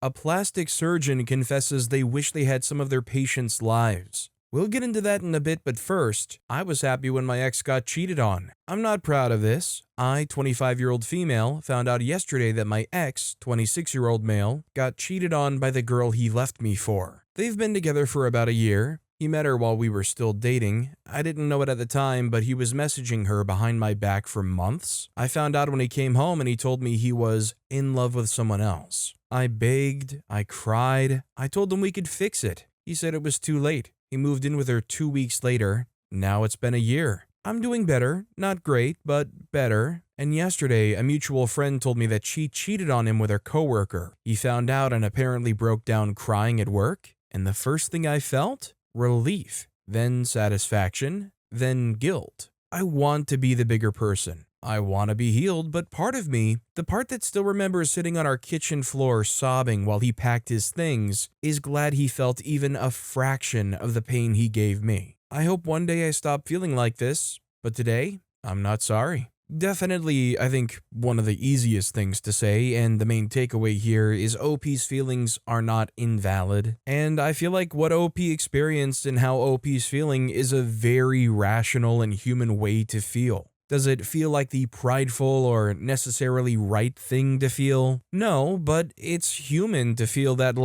A plastic surgeon confesses they wish they had some of their patients' lives. We'll get into that in a bit, but first, I was happy when my ex got cheated on. I'm not proud of this. I, 25-year-old female, found out yesterday that my ex, 26-year-old male, got cheated on by the girl he left me for. They've been together for about a year. He met her while we were still dating. I didn't know it at the time, but he was messaging her behind my back for months. I found out when he came home and he told me he was in love with someone else. I begged, I cried, I told him we could fix it. He said it was too late. He moved in with her 2 weeks later. Now it's been a year. I'm doing better, not great, but better. And yesterday, a mutual friend told me that she cheated on him with her coworker. He found out and apparently broke down crying at work. And the first thing I felt? Relief, then satisfaction, then guilt. I want to be the bigger person. I want to be healed, but part of me, the part that still remembers sitting on our kitchen floor sobbing while he packed his things, is glad he felt even a fraction of the pain he gave me. I hope one day I stop feeling like this, but today, I'm not sorry. Definitely, I think one of the easiest things to say, and the main takeaway here, is OP's feelings are not invalid. And I feel like what OP experienced and how OP's feeling is a very rational and human way to feel. Does it feel like the prideful or necessarily right thing to feel? No, but it's human to feel that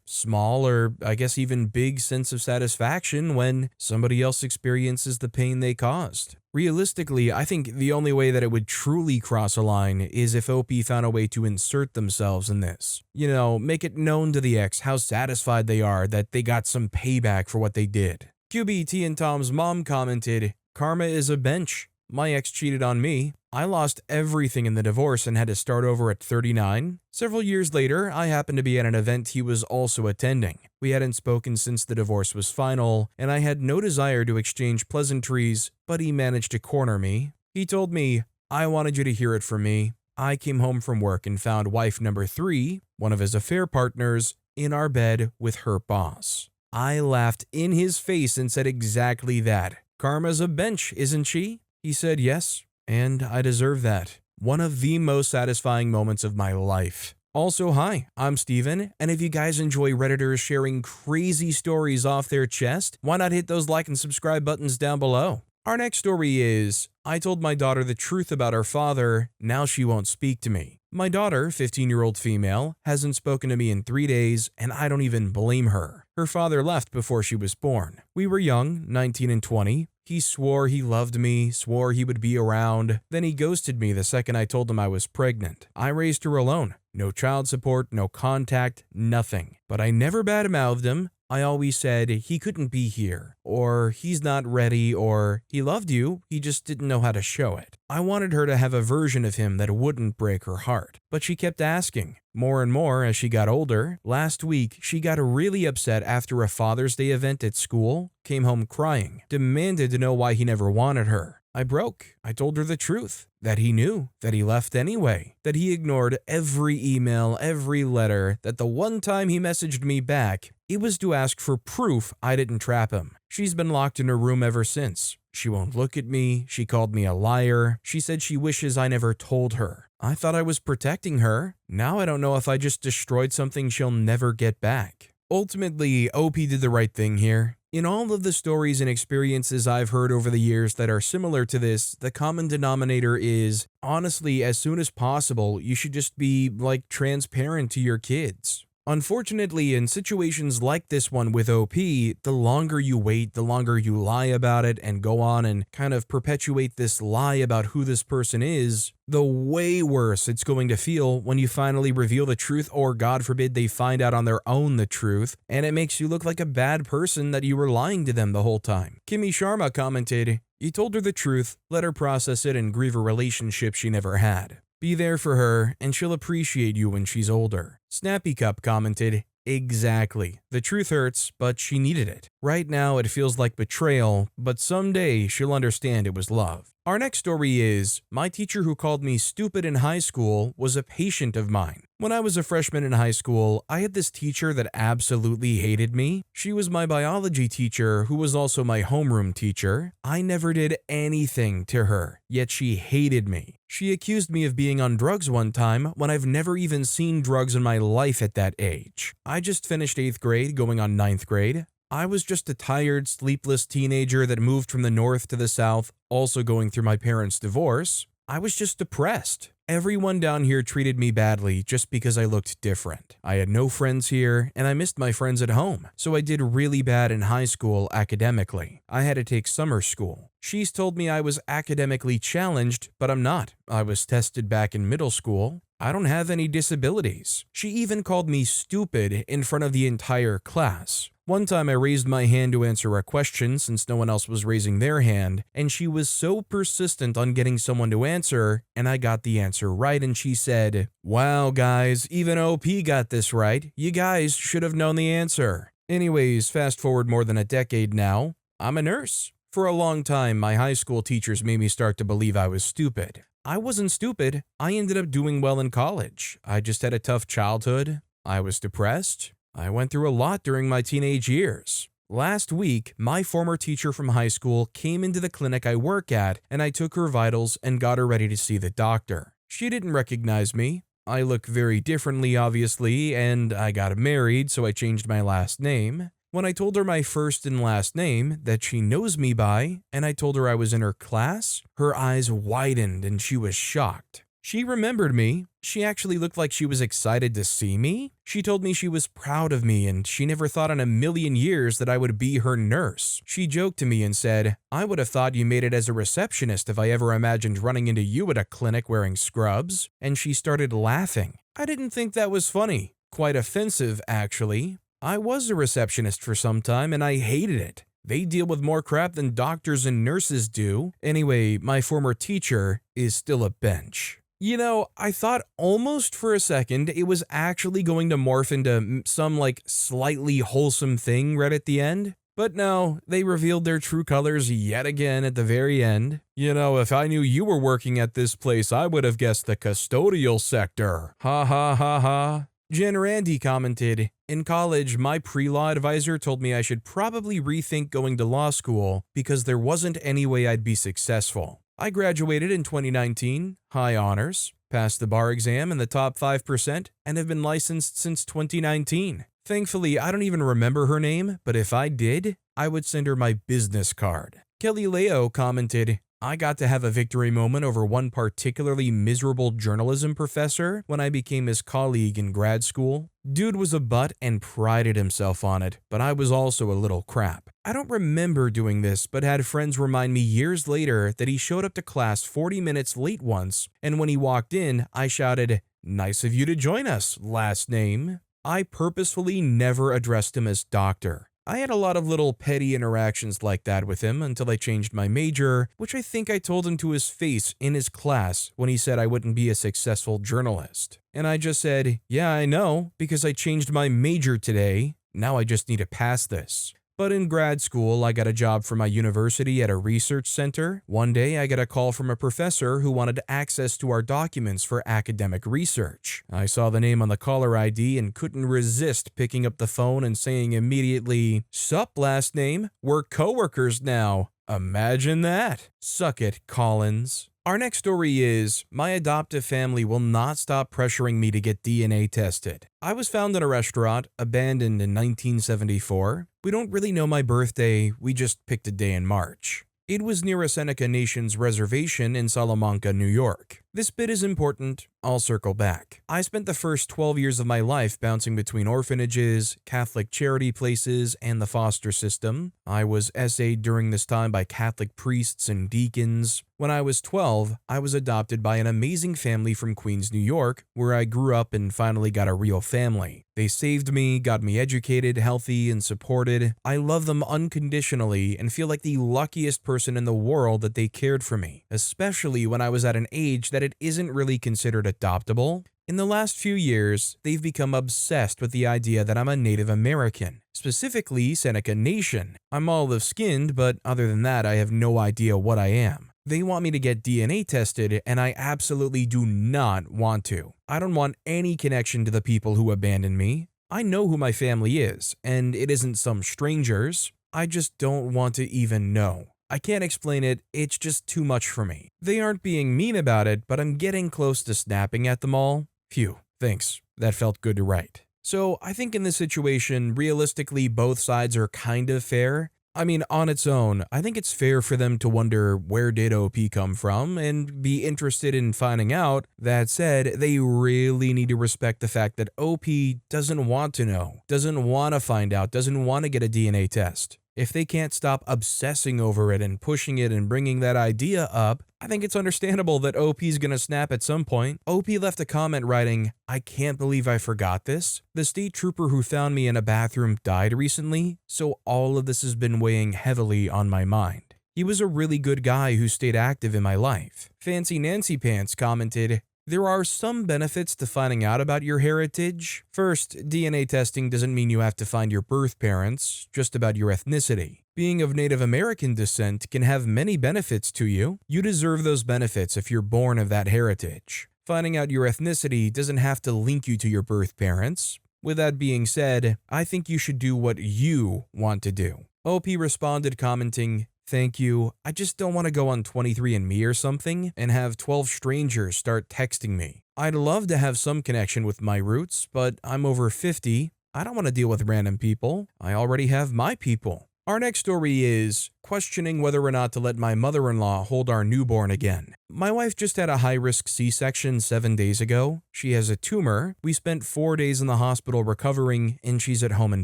small or I guess even big sense of satisfaction when somebody else experiences the pain they caused. Realistically, I think the only way that it would truly cross a line is if OP found a way to insert themselves in this. Make it known to the ex how satisfied they are that they got some payback for what they did. QBT and Tom's mom commented, "Karma is a bench. My ex cheated on me. I lost everything in the divorce and had to start over at 39. Several years later, I happened to be at an event he was also attending. We hadn't spoken since the divorce was final, and I had no desire to exchange pleasantries, but he managed to corner me. He told me, 'I wanted you to hear it from me. I came home from work and found wife number 3, one of his affair partners, in our bed with her boss.' I laughed in his face and said exactly that. 'Karma's a bench, isn't she?' He said yes, and I deserve that. One of the most satisfying moments of my life. Also, hi, I'm Steven, and if you guys enjoy Redditors sharing crazy stories off their chest, why not hit those like and subscribe buttons down below? Our next story is, I told my daughter the truth about her father, now she won't speak to me. My daughter, 15-year-old female, hasn't spoken to me in 3 days, and I don't even blame her. Her father left before she was born. We were young, 19 and 20. He swore he loved me, swore he would be around. Then he ghosted me the second I told him I was pregnant. I raised her alone. No child support, no contact, nothing. But I never badmouthed him. I always said he couldn't be here, or he's not ready, or he loved you, he just didn't know how to show it. I wanted her to have a version of him that wouldn't break her heart, but she kept asking. More and more as she got older. Last week, she got really upset after a Father's Day event at school, came home crying, demanded to know why he never wanted her. I broke. I told her the truth, that he knew, that he left anyway, that he ignored every email, every letter, that the one time he messaged me back, it was to ask for proof I didn't trap him. She's been locked in her room ever since. She won't look at me, she called me a liar, she said she wishes I never told her. I thought I was protecting her. Now I don't know if I just destroyed something she'll never get back. Ultimately, OP did the right thing here. In all of the stories and experiences I've heard over the years that are similar to this, the common denominator is, honestly, as soon as possible, you should just be, transparent to your kids. Unfortunately, in situations like this one with OP, the longer you wait, the longer you lie about it and go on and kind of perpetuate this lie about who this person is, the way worse it's going to feel when you finally reveal the truth, or God forbid they find out on their own the truth, and it makes you look like a bad person that you were lying to them the whole time. Kimmy Sharma commented, "You told her the truth, let her process it and grieve a relationship she never had. Be there for her, and she'll appreciate you when she's older." Snappy Cup commented, "Exactly. The truth hurts, but she needed it. Right now, it feels like betrayal, but someday she'll understand it was love. Our next story is, my teacher who called me stupid in high school was a patient of mine. When I was a freshman in high school, I had this teacher that absolutely hated me. She was my biology teacher who was also my homeroom teacher. I never did anything to her, yet she hated me. She accused me of being on drugs one time when I've never even seen drugs in my life at that age. I just finished 8th grade going on 9th grade. I was just a tired, sleepless teenager that moved from the north to the south, also going through my parents' divorce. I was just depressed. Everyone down here treated me badly just because I looked different. I had no friends here, and I missed my friends at home, so I did really bad in high school academically. I had to take summer school. She's told me I was academically challenged, but I'm not. I was tested back in middle school. I don't have any disabilities. She even called me stupid in front of the entire class. One time I raised my hand to answer a question since no one else was raising their hand, and she was so persistent on getting someone to answer, and I got the answer right, and she said, "Wow guys, even OP got this right. You guys should have known the answer." Anyways, fast forward more than a decade now, I'm a nurse. For a long time, my high school teachers made me start to believe I was stupid. I wasn't stupid. I ended up doing well in college. I just had a tough childhood. I was depressed. I went through a lot during my teenage years. Last week, my former teacher from high school came into the clinic I work at, and I took her vitals and got her ready to see the doctor. She didn't recognize me. I look very differently, obviously, and I got married, so I changed my last name. When I told her my first and last name that she knows me by, and I told her I was in her class, her eyes widened and she was shocked. She remembered me. She actually looked like she was excited to see me. She told me she was proud of me and she never thought in a million years that I would be her nurse. She joked to me and said, "I would have thought you made it as a receptionist if I ever imagined running into you at a clinic wearing scrubs." And she started laughing. I didn't think that was funny. Quite offensive, actually. I was a receptionist for some time and I hated it. They deal with more crap than doctors and nurses do. Anyway, my former teacher is still a bench. You know, I thought almost for a second it was actually going to morph into some slightly wholesome thing right at the end. But no, they revealed their true colors yet again at the very end. You know, if I knew you were working at this place, I would have guessed the custodial sector. Ha ha ha ha. Jen Randy commented, "In college, my pre-law advisor told me I should probably rethink going to law school because there wasn't any way I'd be successful. I graduated in 2019, high honors, passed the bar exam in the top 5%, and have been licensed since 2019. Thankfully, I don't even remember her name, but if I did, I would send her my business card." Kelly Leo commented, "I got to have a victory moment over one particularly miserable journalism professor when I became his colleague in grad school. Dude was a butt and prided himself on it, but I was also a little crap. I don't remember doing this, but had friends remind me years later that he showed up to class 40 minutes late once, and when he walked in, I shouted, 'Nice of you to join us, last name.' I purposefully never addressed him as doctor. I had a lot of little petty interactions like that with him until I changed my major, which I think I told him to his face in his class when he said I wouldn't be a successful journalist. And I just said, 'Yeah, I know, because I changed my major today. Now I just need to pass this.' But in grad school, I got a job for my university at a research center. One day, I got a call from a professor who wanted access to our documents for academic research. I saw the name on the caller ID and couldn't resist picking up the phone and saying immediately, 'Sup, last name? We're coworkers now.' Imagine that. Suck it, Collins." Our next story is, my adoptive family will not stop pressuring me to get DNA tested. I was found in a restaurant, abandoned in 1974. We don't really know my birthday, we just picked a day in March. It was near a Seneca Nation's reservation in Salamanca, New York. This bit is important, I'll circle back. I spent the first 12 years of my life bouncing between orphanages, Catholic charity places, and the foster system. I was essayed during this time by Catholic priests and deacons. When I was 12, I was adopted by an amazing family from Queens, New York, where I grew up and finally got a real family. They saved me, got me educated, healthy, and supported. I love them unconditionally and feel like the luckiest person in the world that they cared for me, especially when I was at an age that it isn't really considered adoptable. In the last few years, they've become obsessed with the idea that I'm a Native American, specifically Seneca Nation. I'm olive-skinned, but other than that, I have no idea what I am. They want me to get DNA tested, and I absolutely do not want to. I don't want any connection to the people who abandoned me. I know who my family is, and it isn't some strangers. I just don't want to even know. I can't explain it, it's just too much for me. They aren't being mean about it, but I'm getting close to snapping at them all. Phew, thanks. That felt good to write. So I think in this situation, realistically, both sides are kind of fair. I mean, on its own, I think it's fair for them to wonder where did OP come from and be interested in finding out. That said, they really need to respect the fact that OP doesn't want to know, doesn't want to find out, doesn't want to get a DNA test. If they can't stop obsessing over it and pushing it and bringing that idea up, I think it's understandable that OP's gonna snap at some point. OP left a comment writing, "I can't believe I forgot this. The state trooper who found me in a bathroom died recently, so all of this has been weighing heavily on my mind. He was a really good guy who stayed active in my life." Fancy Nancy Pants commented, "There are some benefits to finding out about your heritage. First, DNA testing doesn't mean you have to find your birth parents, just about your ethnicity. Being of Native American descent can have many benefits to you. You deserve those benefits if you're born of that heritage. Finding out your ethnicity doesn't have to link you to your birth parents. With that being said, I think you should do what you want to do." OP responded commenting, "Thank you. I just don't want to go on 23andMe or something and have 12 strangers start texting me. I'd love to have some connection with my roots, but I'm over 50. I don't want to deal with random people. I already have my people." Our next story is questioning whether or not to let my mother-in-law hold our newborn again. My wife just had a high-risk C-section 7 days ago. She has a tumor. We spent 4 days in the hospital recovering, and she's at home in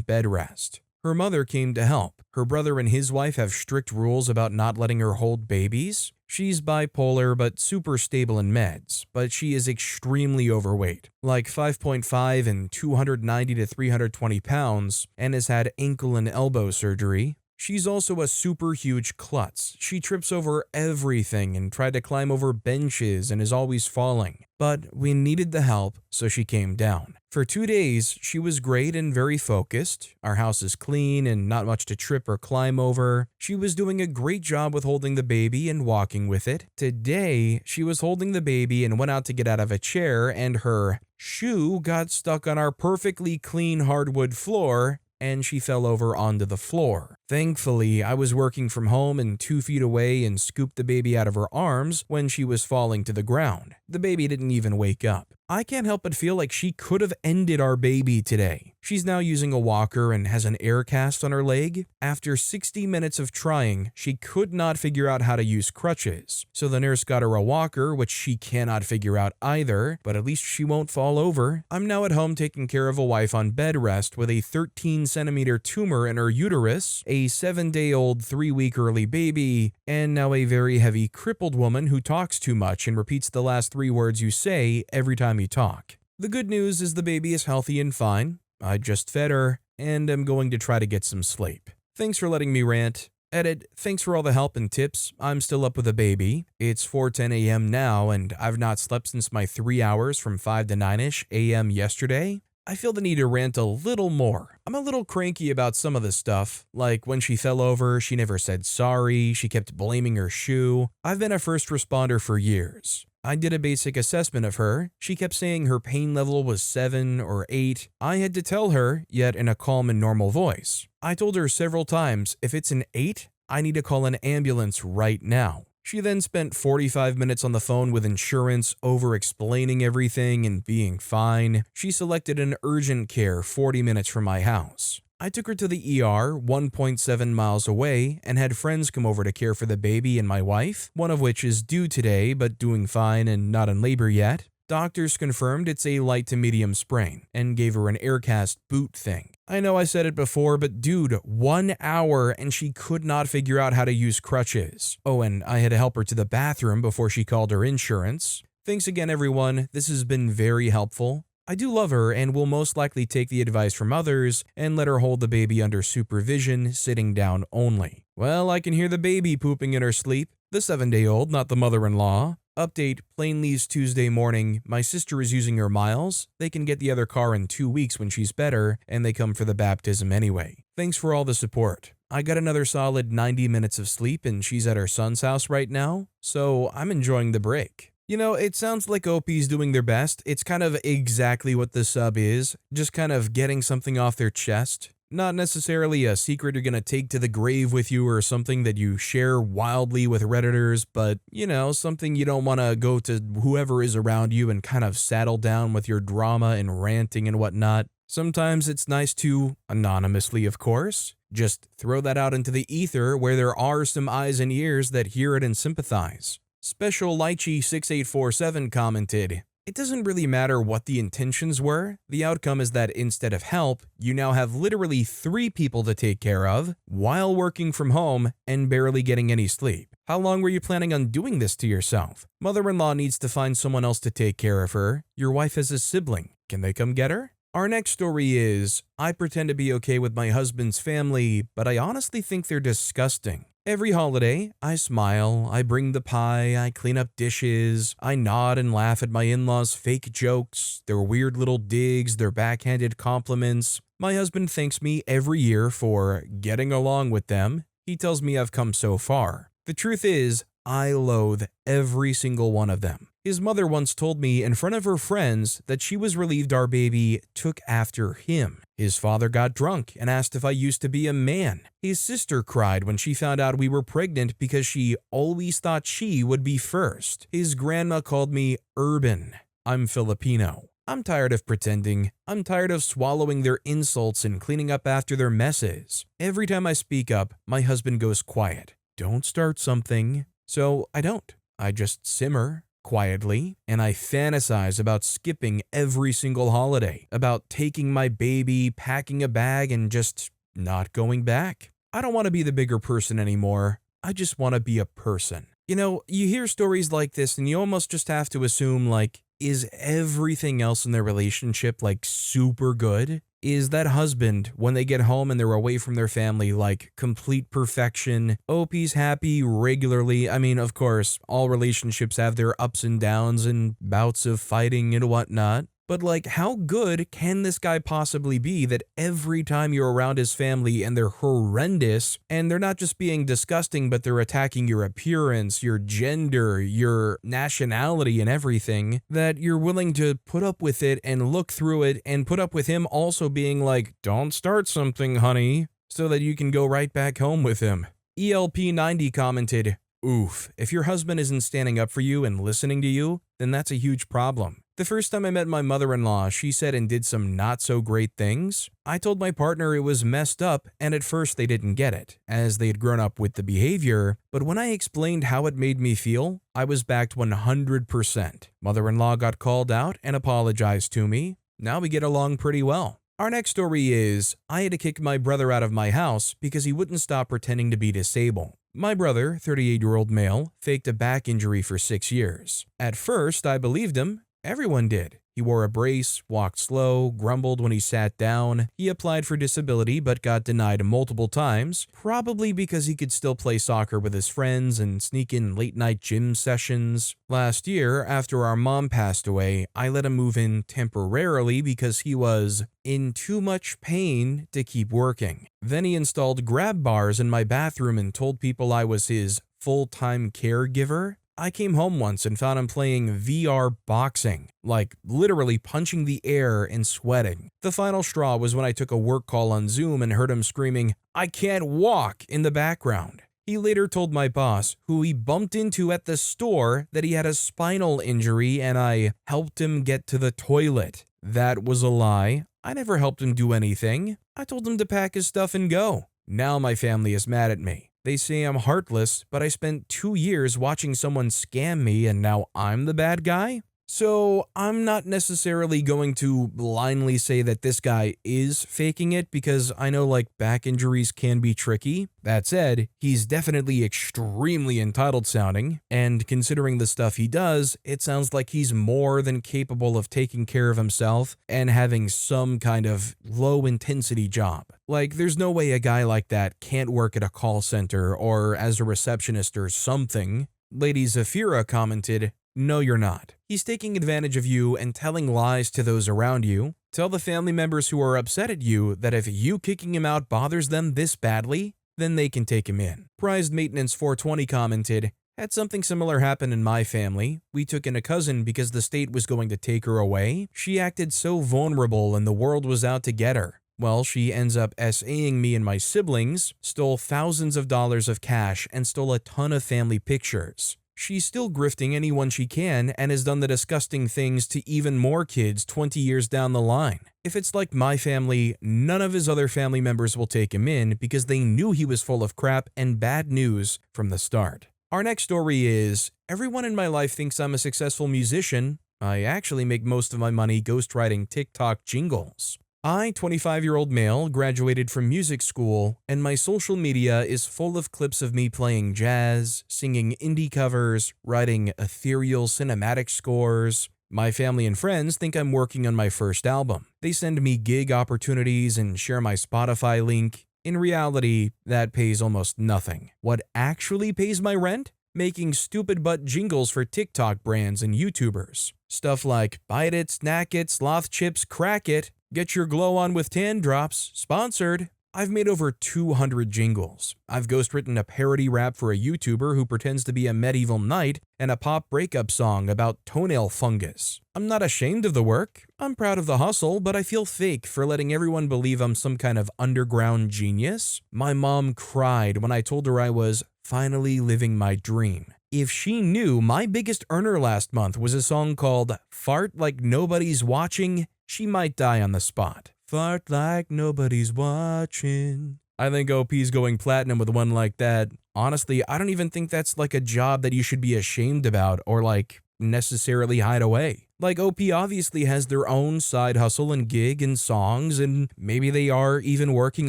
bed rest. Her mother came to help. Her brother and his wife have strict rules about not letting her hold babies. She's bipolar but super stable in meds, but she is extremely overweight, like 5.5 and 290 to 320 pounds, and has had ankle and elbow surgery. She's also a super huge klutz. She trips over everything and tried to climb over benches and is always falling. But we needed the help, so she came down. For 2 days, she was great and very focused. Our house is clean and not much to trip or climb over. She was doing a great job with holding the baby and walking with it. Today, she was holding the baby and went out to get out of a chair, and her shoe got stuck on our perfectly clean hardwood floor, and she fell over onto the floor. Thankfully, I was working from home and 2 feet away and scooped the baby out of her arms when she was falling to the ground. The baby didn't even wake up. I can't help but feel like she could have ended our baby today. She's now using a walker and has an air cast on her leg. After 60 minutes of trying, she could not figure out how to use crutches. So the nurse got her a walker, which she cannot figure out either, but at least she won't fall over. I'm now at home taking care of a wife on bed rest with a 13-centimeter tumor in her uterus, a 7-day-old 3-week early baby, and now a very heavy crippled woman who talks too much and repeats the last 3 words you say every time you talk. The good news is the baby is healthy and fine. I just fed her, and I'm going to try to get some sleep. Thanks for letting me rant. Edit, thanks for all the help and tips. I'm still up with a baby. It's 4:10 a.m. now, and I've not slept since my 3 hours from 5 to 9-ish a.m. yesterday. I feel the need to rant a little more. I'm a little cranky about some of this stuff, like when she fell over, she never said sorry, she kept blaming her shoe. I've been a first responder for years. I did a basic assessment of her. She kept saying her pain level was 7 or 8. I had to tell her, yet in a calm and normal voice. I told her several times, if it's an 8, I need to call an ambulance right now. She then spent 45 minutes on the phone with insurance, over-explaining everything and being fine. She selected an urgent care 40 minutes from my house. I took her to the ER 1.7 miles away and had friends come over to care for the baby and my wife, one of which is due today but doing fine and not in labor yet. Doctors confirmed it's a light to medium sprain and gave her an aircast boot thing. I know I said it before, but dude, 1 hour and she could not figure out how to use crutches. Oh, and I had to help her to the bathroom before she called her insurance. Thanks again, everyone. This has been very helpful. I do love her and will most likely take the advice from others and let her hold the baby under supervision, sitting down only. Well, I can hear the baby pooping in her sleep. The 7-day-old, not the mother-in-law. Update, plane leaves Tuesday morning. My sister is using her miles. They can get the other car in 2 weeks when she's better, and they come for the baptism anyway. Thanks for all the support. I got another solid 90 minutes of sleep and she's at her son's house right now, so I'm enjoying the break. You know, it sounds like OP's doing their best. It's kind of exactly what the sub is, just kind of getting something off their chest. Not necessarily a secret you're gonna take to the grave with you or something that you share wildly with Redditors, but, you know, something you don't want to go to whoever is around you and kind of saddle down with your drama and ranting and whatnot. Sometimes it's nice to, anonymously of course, just throw that out into the ether where there are some eyes and ears that hear it and sympathize. Special Lychee 6847 commented, "It doesn't really matter what the intentions were. The outcome is that instead of help, you now have literally 3 people to take care of while working from home and barely getting any sleep. How long were you planning on doing this to yourself? Mother-in-law needs to find someone else to take care of her. Your wife has a sibling. Can they come get her?" Our next story is, I pretend to be okay with my husband's family, but I honestly think they're disgusting. Every holiday, I smile, I bring the pie, I clean up dishes, I nod and laugh at my in-laws' fake jokes, their weird little digs, their backhanded compliments. My husband thanks me every year for getting along with them. He tells me I've come so far. The truth is, I loathe every single one of them. His mother once told me in front of her friends that she was relieved our baby took after him. His father got drunk and asked if I used to be a man. His sister cried when she found out we were pregnant because she always thought she would be first. His grandma called me urban. I'm Filipino. I'm tired of pretending. I'm tired of swallowing their insults and cleaning up after their messes. Every time I speak up, my husband goes quiet. Don't start something. So I don't. I just simmer quietly, and I fantasize about skipping every single holiday, about taking my baby, packing a bag, and just not going back. I don't want to be the bigger person anymore. I just want to be a person. You know, you hear stories like this and you almost just have to assume, like, is everything else in their relationship, like, super good? Is that husband, when they get home and they're away from their family, like complete perfection? OP's happy regularly. I mean, of course, all relationships have their ups and downs and bouts of fighting and whatnot. But like, how good can this guy possibly be that every time you're around his family and they're horrendous, and they're not just being disgusting, but they're attacking your appearance, your gender, your nationality and everything, that you're willing to put up with it and look through it and put up with him also being like, don't start something, honey, so that you can go right back home with him. ELP90 commented, "Oof, if your husband isn't standing up for you and listening to you, then that's a huge problem. The first time I met my mother-in-law, she said and did some not-so-great things. I told my partner it was messed up, and at first they didn't get it, as they had grown up with the behavior, but when I explained how it made me feel, I was backed 100%. Mother-in-law got called out and apologized to me. Now we get along pretty well." Our next story is, I had to kick my brother out of my house because he wouldn't stop pretending to be disabled. My brother, 38-year-old male, faked a back injury for 6 years. At first, I believed him. Everyone did. He wore a brace, walked slow, grumbled when he sat down. He applied for disability but got denied multiple times, probably because he could still play soccer with his friends and sneak in late-night gym sessions. Last year, after our mom passed away, I let him move in temporarily because he was in too much pain to keep working. Then he installed grab bars in my bathroom and told people I was his full-time caregiver. I came home once and found him playing VR boxing, like literally punching the air and sweating. The final straw was when I took a work call on Zoom and heard him screaming, "I can't walk," in the background. He later told my boss, who he bumped into at the store, that he had a spinal injury and I helped him get to the toilet. That was a lie. I never helped him do anything. I told him to pack his stuff and go. Now my family is mad at me. They say I'm heartless, but I spent 2 years watching someone scam me and now I'm the bad guy? So I'm not necessarily going to blindly say that this guy is faking it because I know like back injuries can be tricky. That said, he's definitely extremely entitled sounding, and considering the stuff he does, it sounds like he's more than capable of taking care of himself and having some kind of low intensity job. Like there's no way a guy like that can't work at a call center or as a receptionist or something. Lady Zafira commented, No, you're not. He's taking advantage of you and telling lies to those around you. Tell the family members who are upset at you that if you kicking him out bothers them this badly, then they can take him in. Prized Maintenance 420 commented, "Had something similar happen in my family. We took in a cousin because the state was going to take her away. She acted so vulnerable and the world was out to get her. Well, she ends up SAing me and my siblings, stole thousands of dollars of cash, and stole a ton of family pictures. She's still grifting anyone she can and has done the disgusting things to even more kids 20 years down the line. If it's like my family, none of his other family members will take him in because they knew he was full of crap and bad news from the start." Our next story is, "Everyone in my life thinks I'm a successful musician. I actually make most of my money ghostwriting TikTok jingles. I, 25-year-old male, graduated from music school, and my social media is full of clips of me playing jazz, singing indie covers, writing ethereal cinematic scores. My family and friends think I'm working on my first album. They send me gig opportunities and share my Spotify link. In reality, that pays almost nothing. What actually pays my rent? Making stupid butt jingles for TikTok brands and YouTubers. Stuff like Bite It, Snack It, Sloth Chips, Crack It, Get Your Glow On with Tan Drops, sponsored. I've made over 200 jingles. I've ghostwritten a parody rap for a YouTuber who pretends to be a medieval knight and a pop breakup song about toenail fungus. I'm not ashamed of the work. I'm proud of the hustle, but I feel fake for letting everyone believe I'm some kind of underground genius. My mom cried when I told her I was finally living my dream. If she knew my biggest earner last month was a song called Fart Like Nobody's Watching, she might die on the spot. Fart like nobody's watching." I think OP's going platinum with one like that. Honestly, I don't even think that's like a job that you should be ashamed about or like necessarily hide away. Like OP obviously has their own side hustle and gig and songs, and maybe they are even working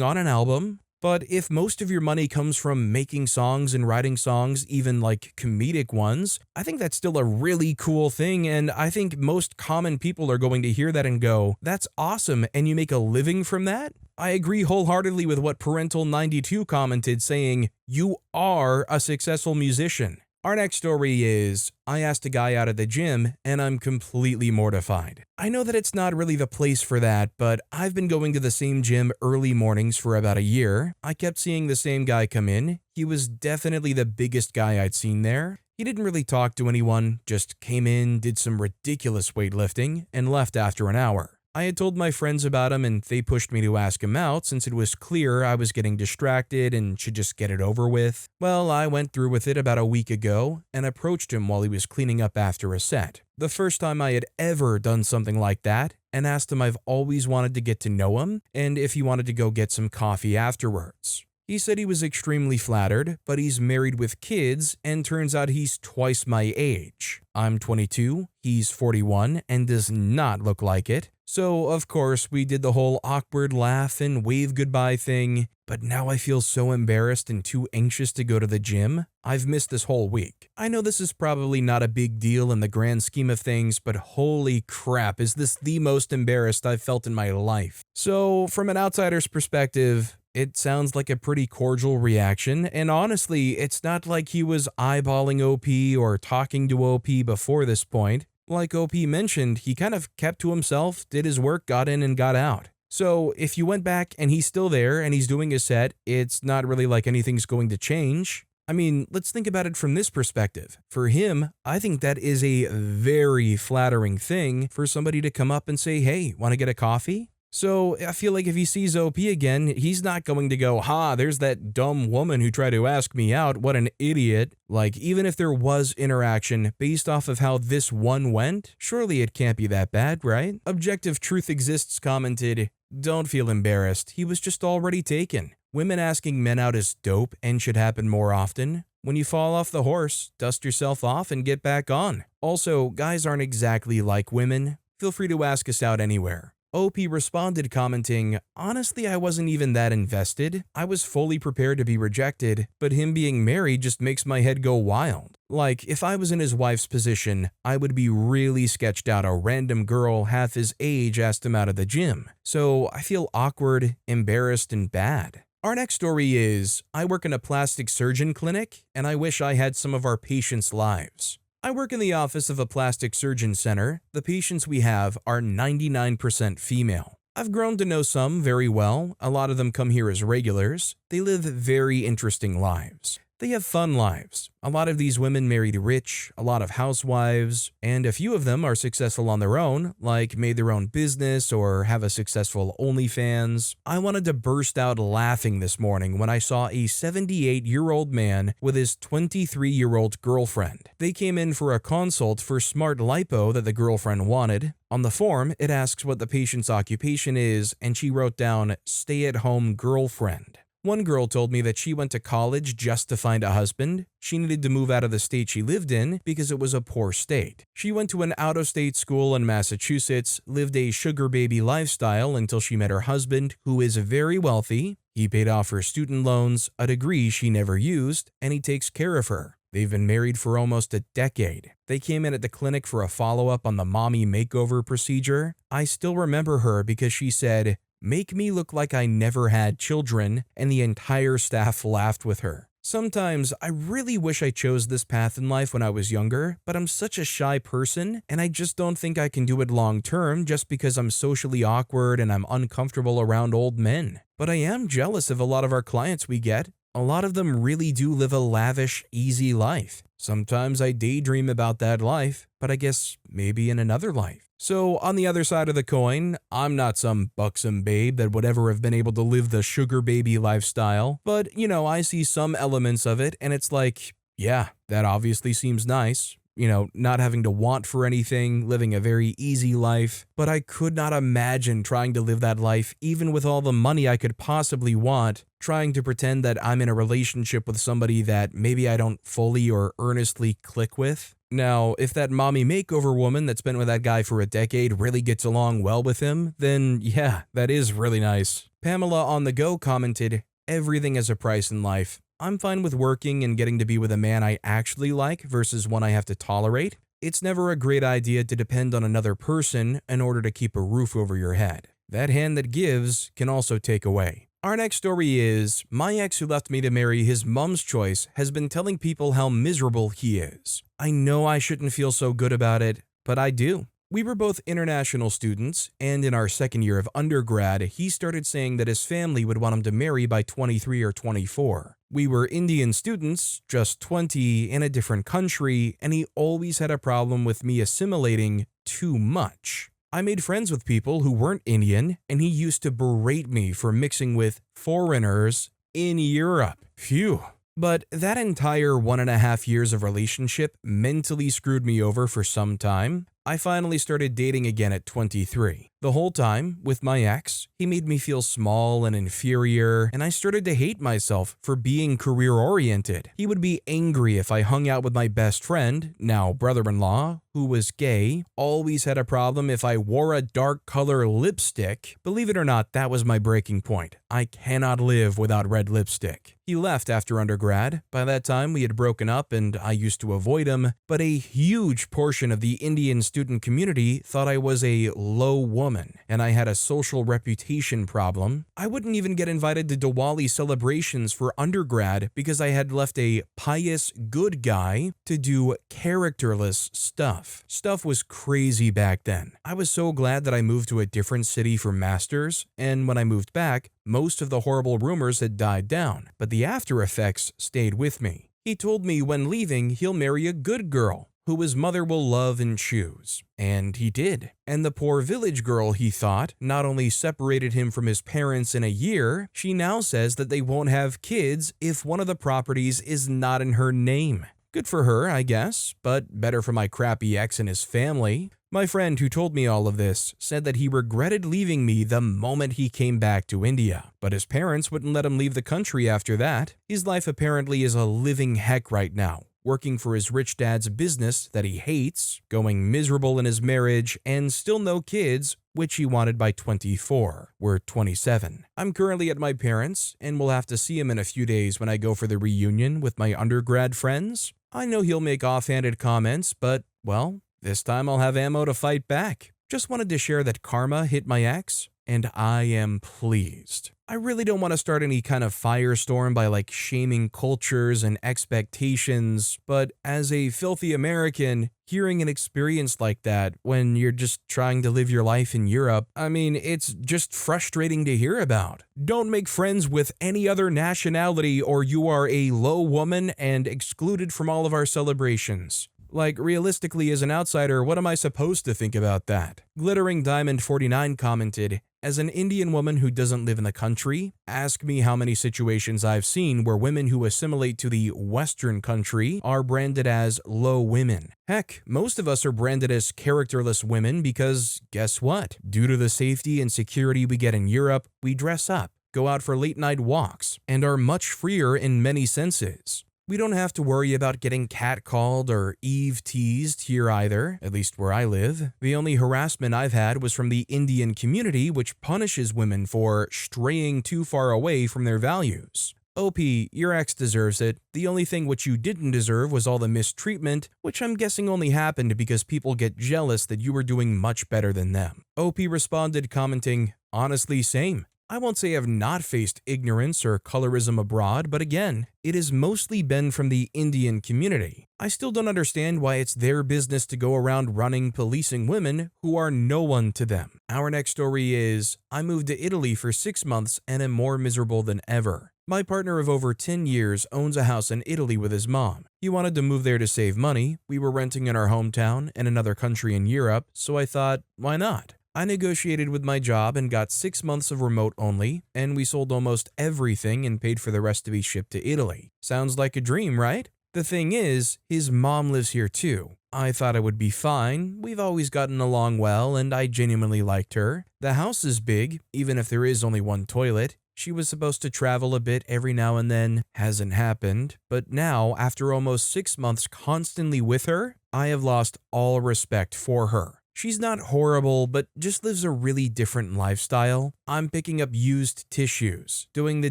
on an album. But if most of your money comes from making songs and writing songs, even like comedic ones, I think that's still a really cool thing, and I think most common people are going to hear that and go, "That's awesome, and you make a living from that?" I agree wholeheartedly with what Parental92 commented, saying, "You are a successful musician." Our next story is, "I asked a guy out at the gym, and I'm completely mortified. I know that it's not really the place for that, but I've been going to the same gym early mornings for about a year. I kept seeing the same guy come in. He was definitely the biggest guy I'd seen there. He didn't really talk to anyone, just came in, did some ridiculous weightlifting, and left after an hour. I had told my friends about him and they pushed me to ask him out since it was clear I was getting distracted and should just get it over with. Well, I went through with it about a week ago and approached him while he was cleaning up after a set. The first time I had ever done something like that, and asked him I've always wanted to get to know him and if he wanted to go get some coffee afterwards. He said he was extremely flattered, but he's married with kids and turns out he's twice my age. I'm 22, he's 41, and does not look like it. So, of course, we did the whole awkward laugh and wave goodbye thing, but now I feel so embarrassed and too anxious to go to the gym. I've missed this whole week. I know this is probably not a big deal in the grand scheme of things, but holy crap, is this the most embarrassed I've felt in my life. So, from an outsider's perspective, it sounds like a pretty cordial reaction, and honestly, it's not like he was eyeballing OP or talking to OP before this point. Like OP mentioned, he kind of kept to himself, did his work, got in and got out. So if you went back and he's still there and he's doing his set, it's not really like anything's going to change. I mean, let's think about it from this perspective. For him, I think that is a very flattering thing for somebody to come up and say, "Hey, want to get a coffee?" So I feel like if he sees OP again, he's not going to go, "Ha, there's that dumb woman who tried to ask me out, what an idiot." Like, even if there was interaction based off of how this one went, surely it can't be that bad, right? Objective Truth Exists commented, "Don't feel embarrassed, he was just already taken. Women asking men out is dope and should happen more often. When you fall off the horse, dust yourself off and get back on. Also, guys aren't exactly like women. Feel free to ask us out anywhere." OP responded commenting, "Honestly, I wasn't even that invested. I was fully prepared to be rejected, but him being married just makes my head go wild. Like, if I was in his wife's position, I would be really sketched out a random girl half his age asked him out of the gym. So I feel awkward, embarrassed, and bad." Our next story is, "I work in a plastic surgeon clinic, and I wish I had some of our patients' lives. I work in the office of a plastic surgeon center. The patients we have are 99% female. I've grown to know some very well. A lot of them come here as regulars. They live very interesting lives. They have fun lives. A lot of these women married rich, a lot of housewives, and a few of them are successful on their own, like made their own business or have a successful OnlyFans. I wanted to burst out laughing this morning when I saw a 78-year-old man with his 23-year-old girlfriend. They came in for a consult for smart lipo that the girlfriend wanted. On the form, it asks what the patient's occupation is, and she wrote down stay-at-home girlfriend. One girl told me that she went to college just to find a husband. She needed to move out of the state she lived in because it was a poor state. She went to an out-of-state school in Massachusetts, lived a sugar baby lifestyle until she met her husband, who is very wealthy. He paid off her student loans, a degree she never used, and he takes care of her. They've been married for almost a decade. They came in at the clinic for a follow-up on the mommy makeover procedure. I still remember her because she said, "Make me look like I never had children," and the entire staff laughed with her. Sometimes I really wish I chose this path in life when I was younger, but I'm such a shy person, and I just don't think I can do it long term just because I'm socially awkward and I'm uncomfortable around old men. But I am jealous of a lot of our clients we get. A lot of them really do live a lavish, easy life. Sometimes I daydream about that life, but I guess maybe in another life. So on the other side of the coin, I'm not some buxom babe that would ever have been able to live the sugar baby lifestyle, but I see some elements of it and it's like, yeah, that obviously seems nice. Not having to want for anything, living a very easy life, but I could not imagine trying to live that life even with all the money I could possibly want, trying to pretend that I'm in a relationship with somebody that maybe I don't fully or earnestly click with. Now, if that mommy makeover woman that's been with that guy for a decade really gets along well with him, then yeah, that is really nice. Pamela on the Go commented, "Everything has a price in life. I'm fine with working and getting to be with a man I actually like versus one I have to tolerate. It's never a great idea to depend on another person in order to keep a roof over your head. That hand that gives can also take away." Our next story is, my ex who left me to marry his mom's choice has been telling people how miserable he is. I know I shouldn't feel so good about it, but I do. We were both international students, and in our second year of undergrad, he started saying that his family would want him to marry by 23 or 24. We were Indian students, just 20, in a different country, and he always had a problem with me assimilating too much. I made friends with people who weren't Indian, and he used to berate me for mixing with foreigners in Europe. Phew. But that entire 1.5 years of relationship mentally screwed me over for some time. I finally started dating again at 23. The whole time, with my ex, he made me feel small and inferior, and I started to hate myself for being career-oriented. He would be angry if I hung out with my best friend, now brother-in-law, who was gay, always had a problem if I wore a dark color lipstick. Believe it or not, that was my breaking point. I cannot live without red lipstick. He left after undergrad. By that time, we had broken up and I used to avoid him, but a huge portion of the Indian student community thought I was a low woman, and I had a social reputation problem. I wouldn't even get invited to Diwali celebrations for undergrad because I had left a pious good guy to do characterless stuff. Stuff was crazy back then. I was so glad that I moved to a different city for masters, and when I moved back, most of the horrible rumors had died down, but the after effects stayed with me. He told me when leaving he'll marry a good girl who his mother will love and choose. And he did. And the poor village girl, he thought, not only separated him from his parents in a year, she now says that they won't have kids if one of the properties is not in her name. Good for her, I guess, but better for my crappy ex and his family. My friend who told me all of this said that he regretted leaving me the moment he came back to India, but his parents wouldn't let him leave the country after that. His life apparently is a living heck right now, working for his rich dad's business that he hates, going miserable in his marriage, and still no kids, which he wanted by 24. We're 27. I'm currently at my parents', and will have to see him in a few days when I go for the reunion with my undergrad friends. I know he'll make offhanded comments, but, well, this time I'll have ammo to fight back. Just wanted to share that karma hit my ex. and I am pleased. I really don't want to start any kind of firestorm by shaming cultures and expectations, but as a filthy American, hearing an experience like that when you're just trying to live your life in Europe, I mean, it's just frustrating to hear about. Don't make friends with any other nationality or you are a low woman and excluded from all of our celebrations. Realistically, as an outsider, what am I supposed to think about that? Glittering Diamond 49 commented, as an Indian woman who doesn't live in the country, ask me how many situations I've seen where women who assimilate to the Western country are branded as low women. Heck, most of us are branded as characterless women because, guess what? Due to the safety and security we get in Europe, we dress up, go out for late-night walks, and are much freer in many senses. We don't have to worry about getting catcalled or Eve teased here either, at least where I live. The only harassment I've had was from the Indian community, which punishes women for straying too far away from their values. OP, your ex deserves it. The only thing which you didn't deserve was all the mistreatment, which I'm guessing only happened because people get jealous that you were doing much better than them. OP responded commenting, honestly, same. I won't say I've not faced ignorance or colorism abroad, but again, it has mostly been from the Indian community. I still don't understand why it's their business to go around policing women who are no one to them. Our next story is, I moved to Italy for 6 months and am more miserable than ever. My partner of over 10 years owns a house in Italy with his mom. He wanted to move there to save money. We were renting in our hometown and another country in Europe, so I thought, why not? I negotiated with my job and got 6 months of remote only, and we sold almost everything and paid for the rest to be shipped to Italy. Sounds like a dream, right? The thing is, his mom lives here too. I thought it would be fine. We've always gotten along well, and I genuinely liked her. The house is big, even if there is only one toilet. She was supposed to travel a bit every now and then. Hasn't happened. But now, after almost 6 months constantly with her, I have lost all respect for her. She's not horrible, but just lives a really different lifestyle. I'm picking up used tissues, doing the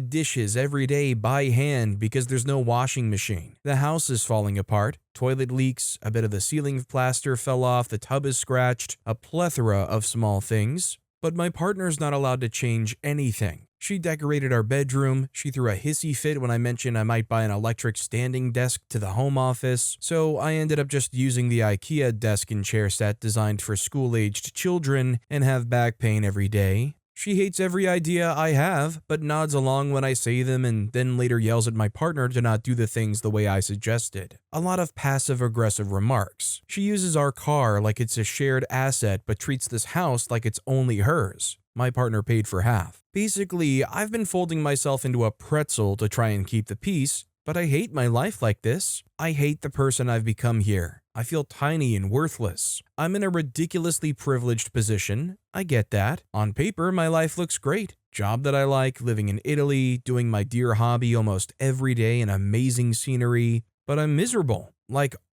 dishes every day by hand because there's no washing machine. The house is falling apart, toilet leaks, a bit of the ceiling plaster fell off, the tub is scratched, a plethora of small things. But my partner's not allowed to change anything. She decorated our bedroom, she threw a hissy fit when I mentioned I might buy an electric standing desk to the home office, so I ended up just using the IKEA desk and chair set designed for school-aged children and have back pain every day. She hates every idea I have, but nods along when I say them and then later yells at my partner to not do the things the way I suggested. A lot of passive-aggressive remarks. She uses our car like it's a shared asset but treats this house like it's only hers. My partner paid for half. Basically, I've been folding myself into a pretzel to try and keep the peace, but I hate my life like this. I hate the person I've become here. I feel tiny and worthless. I'm in a ridiculously privileged position. I get that. On paper, my life looks great. Job that I like, living in Italy, doing my dear hobby almost every day and amazing scenery. But I'm miserable.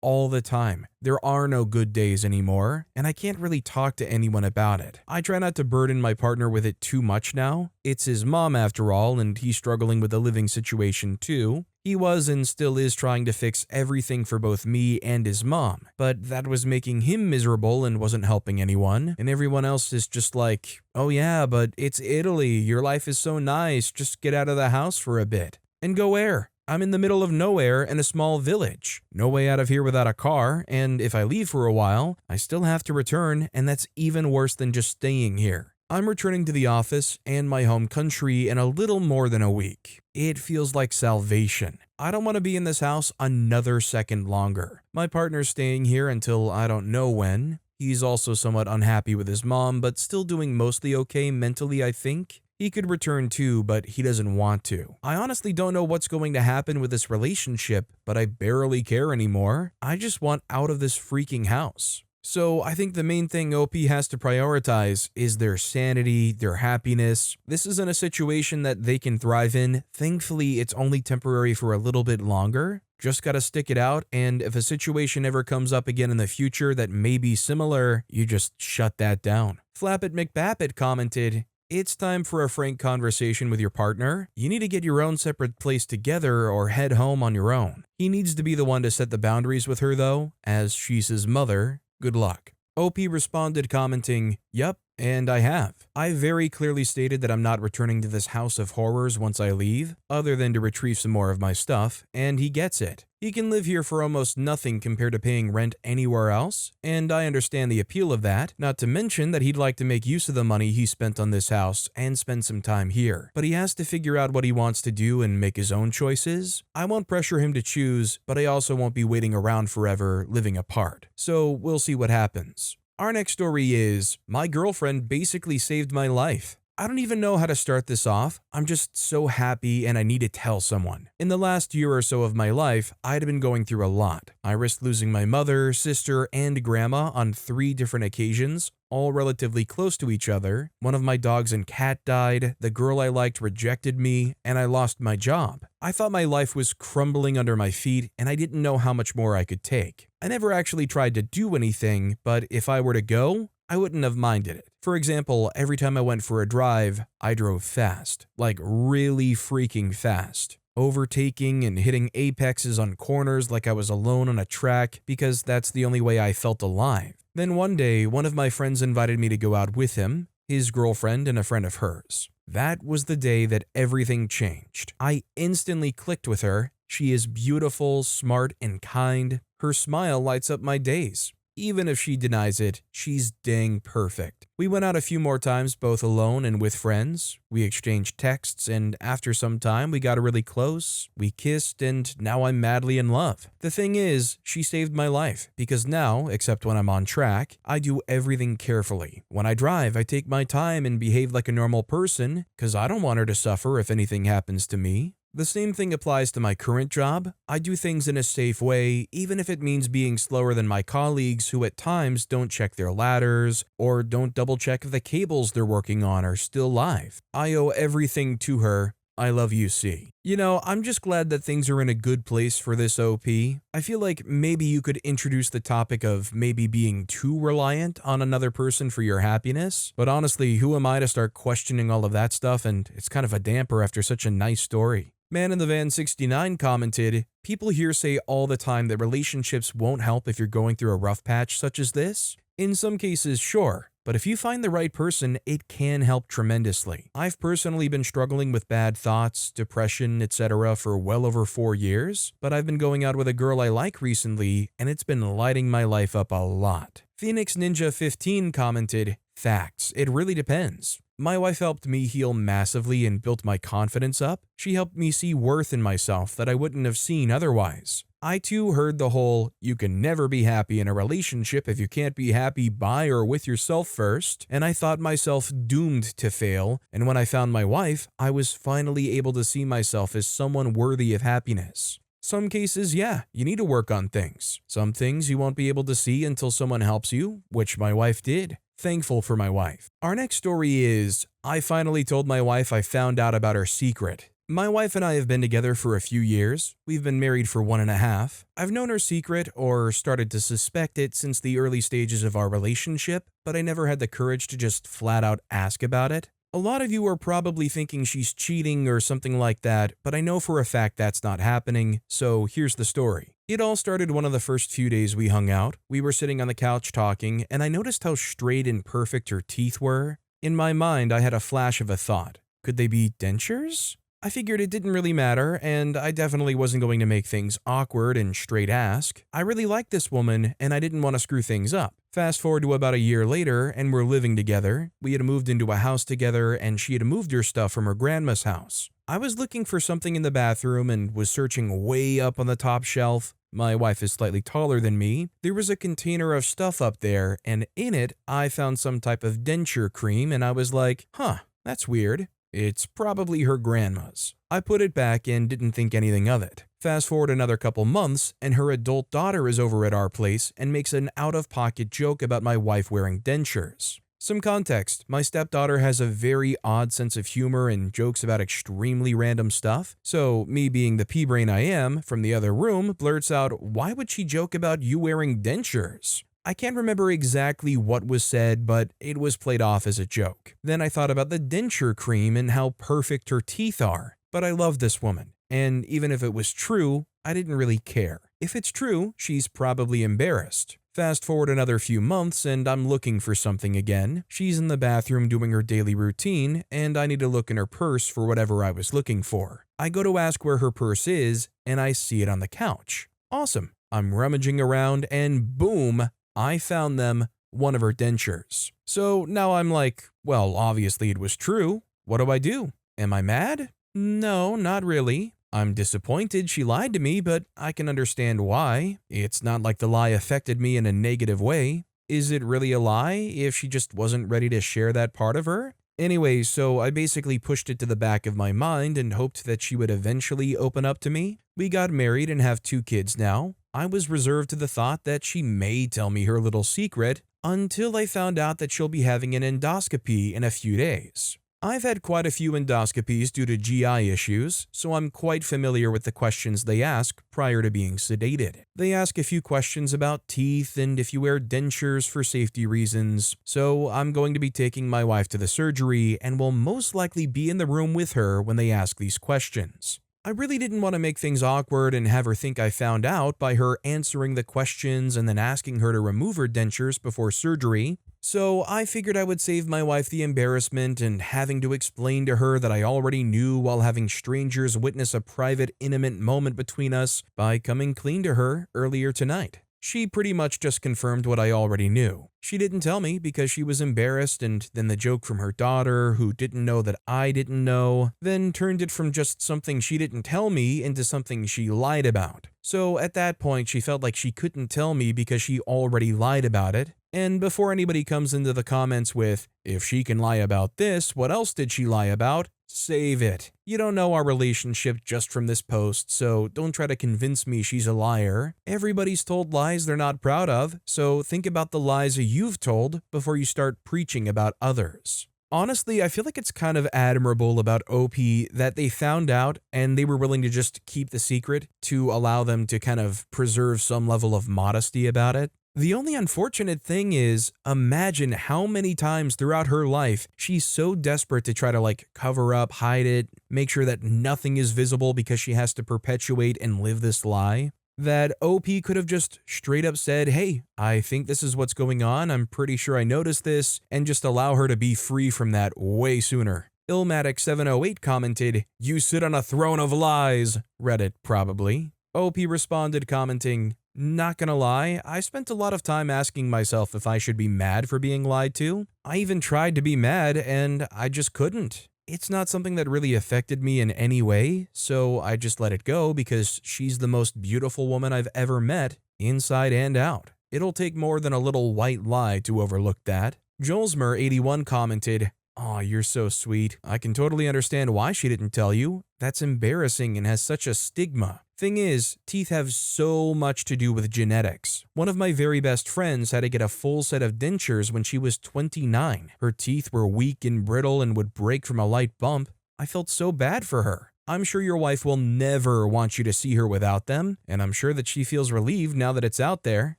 All the time. There are no good days anymore, and I can't really talk to anyone about it. I try not to burden my partner with it too much now. It's his mom after all, and he's struggling with the living situation too. He was and still is trying to fix everything for both me and his mom, but that was making him miserable and wasn't helping anyone, and everyone else is just like, oh yeah, but it's Italy, your life is so nice, just get out of the house for a bit. And go where? I'm in the middle of nowhere in a small village. No way out of here without a car, and if I leave for a while, I still have to return, and that's even worse than just staying here. I'm returning to the office and my home country in a little more than a week. It feels like salvation. I don't want to be in this house another second longer. My partner's staying here until I don't know when. He's also somewhat unhappy with his mom, but still doing mostly okay mentally, I think. He could return too, but he doesn't want to. I honestly don't know what's going to happen with this relationship, but I barely care anymore. I just want out of this freaking house. So I think the main thing OP has to prioritize is their sanity, their happiness. This isn't a situation that they can thrive in. Thankfully, it's only temporary for a little bit longer. Just gotta stick it out, and if a situation ever comes up again in the future that may be similar, you just shut that down. Flappit McBappit commented, it's time for a frank conversation with your partner. You need to get your own separate place together or head home on your own. He needs to be the one to set the boundaries with her though, as she's his mother. Good luck. OP responded commenting, yup, And I have. I very clearly stated that I'm not returning to this house of horrors once I leave, other than to retrieve some more of my stuff, and he gets it. He can live here for almost nothing compared to paying rent anywhere else, and I understand the appeal of that, not to mention that he'd like to make use of the money he spent on this house and spend some time here. But he has to figure out what he wants to do and make his own choices. I won't pressure him to choose, but I also won't be waiting around forever living apart. So we'll see what happens. Our next story is, my girlfriend basically saved my life. I don't even know how to start this off. I'm just so happy and I need to tell someone. In the last year or so of my life, I'd been going through a lot. I risked losing my mother, sister, and grandma on 3 different occasions, all relatively close to each other. One of my dogs and cat died, the girl I liked rejected me, and I lost my job. I thought my life was crumbling under my feet and I didn't know how much more I could take. I never actually tried to do anything, but if I were to go, I wouldn't have minded it. For example, every time I went for a drive, I drove fast, like really freaking fast. Overtaking and hitting apexes on corners like I was alone on a track because that's the only way I felt alive. Then one day, one of my friends invited me to go out with him, his girlfriend, and a friend of hers. That was the day that everything changed. I instantly clicked with her. She is beautiful, smart, and kind. Her smile lights up my days. Even if she denies it, she's dang perfect. We went out a few more times, both alone and with friends. We exchanged texts, and after some time, we got really close. We kissed, and now I'm madly in love. The thing is, she saved my life, because now, except when I'm on track, I do everything carefully. When I drive, I take my time and behave like a normal person, because I don't want her to suffer if anything happens to me. The same thing applies to my current job. I do things in a safe way, even if it means being slower than my colleagues who at times don't check their ladders or don't double check if the cables they're working on are still live. I owe everything to her. I love you, C. You know, I'm just glad that things are in a good place for this OP. I feel like maybe you could introduce the topic of maybe being too reliant on another person for your happiness. But honestly, who am I to start questioning all of that stuff? And it's kind of a damper after such a nice story. Man in the Van 69 commented, people here say all the time that relationships won't help if you're going through a rough patch such as this. In some cases, sure. But if you find the right person, it can help tremendously. I've personally been struggling with bad thoughts, depression, etc. for well over 4 years, but I've been going out with a girl I like recently, and it's been lighting my life up a lot. Phoenix Ninja 15 commented, facts, it really depends. My wife helped me heal massively and built my confidence up. She helped me see worth in myself that I wouldn't have seen otherwise. I too heard the whole, you can never be happy in a relationship if you can't be happy by or with yourself first, and I thought myself doomed to fail, and when I found my wife, I was finally able to see myself as someone worthy of happiness. Some cases, yeah, you need to work on things. Some things you won't be able to see until someone helps you, which my wife did. Thankful for my wife. Our next story is, I finally told my wife I found out about her secret. My wife and I have been together for a few years. We've been married for 1.5. I've known her secret, or started to suspect it, since the early stages of our relationship, but I never had the courage to just flat out ask about it. A lot of you are probably thinking she's cheating or something like that, but I know for a fact that's not happening, so here's the story. It all started one of the first few days we hung out. We were sitting on the couch talking, and I noticed how straight and perfect her teeth were. In my mind, I had a flash of a thought. Could they be dentures? I figured it didn't really matter, and I definitely wasn't going to make things awkward and straight ask. I really liked this woman, and I didn't want to screw things up. Fast forward to about a year later, and we're living together. We had moved into a house together, and she had moved her stuff from her grandma's house. I was looking for something in the bathroom and was searching way up on the top shelf. My wife is slightly taller than me. There was a container of stuff up there, and in it, I found some type of denture cream, and I was like, huh, that's weird. It's probably her grandma's. I put it back and didn't think anything of it. Fast forward another couple months, and her adult daughter is over at our place and makes an out-of-pocket joke about my wife wearing dentures. Some context, my stepdaughter has a very odd sense of humor and jokes about extremely random stuff, so me being the pea-brain I am, from the other room, blurts out, why would she joke about you wearing dentures? I can't remember exactly what was said, but it was played off as a joke. Then I thought about the denture cream and how perfect her teeth are. But I love this woman, and even if it was true, I didn't really care. If it's true, she's probably embarrassed. Fast forward another few months and I'm looking for something again. She's in the bathroom doing her daily routine and I need to look in her purse for whatever I was looking for. I go to ask where her purse is and I see it on the couch. Awesome. I'm rummaging around and boom, I found them, one of her dentures. So now I'm like, well, obviously it was true. What do I do? Am I mad? No, not really. I'm disappointed she lied to me, but I can understand why. It's not like the lie affected me in a negative way. Is it really a lie if she just wasn't ready to share that part of her? Anyway, so I basically pushed it to the back of my mind and hoped that she would eventually open up to me. We got married and have 2 kids now. I was reserved to the thought that she may tell me her little secret until I found out that she'll be having an endoscopy in a few days. I've had quite a few endoscopies due to GI issues, so I'm quite familiar with the questions they ask prior to being sedated. They ask a few questions about teeth and if you wear dentures for safety reasons, so I'm going to be taking my wife to the surgery and will most likely be in the room with her when they ask these questions. I really didn't want to make things awkward and have her think I found out by her answering the questions and then asking her to remove her dentures before surgery, so I figured I would save my wife the embarrassment and having to explain to her that I already knew while having strangers witness a private, intimate moment between us by coming clean to her earlier tonight. She pretty much just confirmed what I already knew. She didn't tell me because she was embarrassed, and then the joke from her daughter, who didn't know that I didn't know, then turned it from just something she didn't tell me into something she lied about. So at that point, she felt like she couldn't tell me because she already lied about it. And before anybody comes into the comments with, if she can lie about this, what else did she lie about? Save it. You don't know our relationship just from this post, so don't try to convince me she's a liar. Everybody's told lies they're not proud of, so think about the lies you've told before you start preaching about others. Honestly, I feel like it's kind of admirable about OP that they found out and they were willing to just keep the secret to allow them to kind of preserve some level of modesty about it. The only unfortunate thing is, imagine how many times throughout her life she's so desperate to try to cover up, hide it, make sure that nothing is visible because she has to perpetuate and live this lie, that OP could have just straight up said, hey, I think this is what's going on, I'm pretty sure I noticed this, and just allow her to be free from that way sooner. Illmatic708 commented, you sit on a throne of lies, Reddit probably. OP responded commenting, not gonna lie, I spent a lot of time asking myself if I should be mad for being lied to. I even tried to be mad and I just couldn't. It's not something that really affected me in any way, so I just let it go because she's the most beautiful woman I've ever met, inside and out. It'll take more than a little white lie to overlook that. Jolsmer81 commented, aw, you're so sweet. I can totally understand why she didn't tell you. That's embarrassing and has such a stigma. Thing is, teeth have so much to do with genetics. One of my very best friends had to get a full set of dentures when she was 29. Her teeth were weak and brittle and would break from a light bump. I felt so bad for her. I'm sure your wife will never want you to see her without them, and I'm sure that she feels relieved now that it's out there.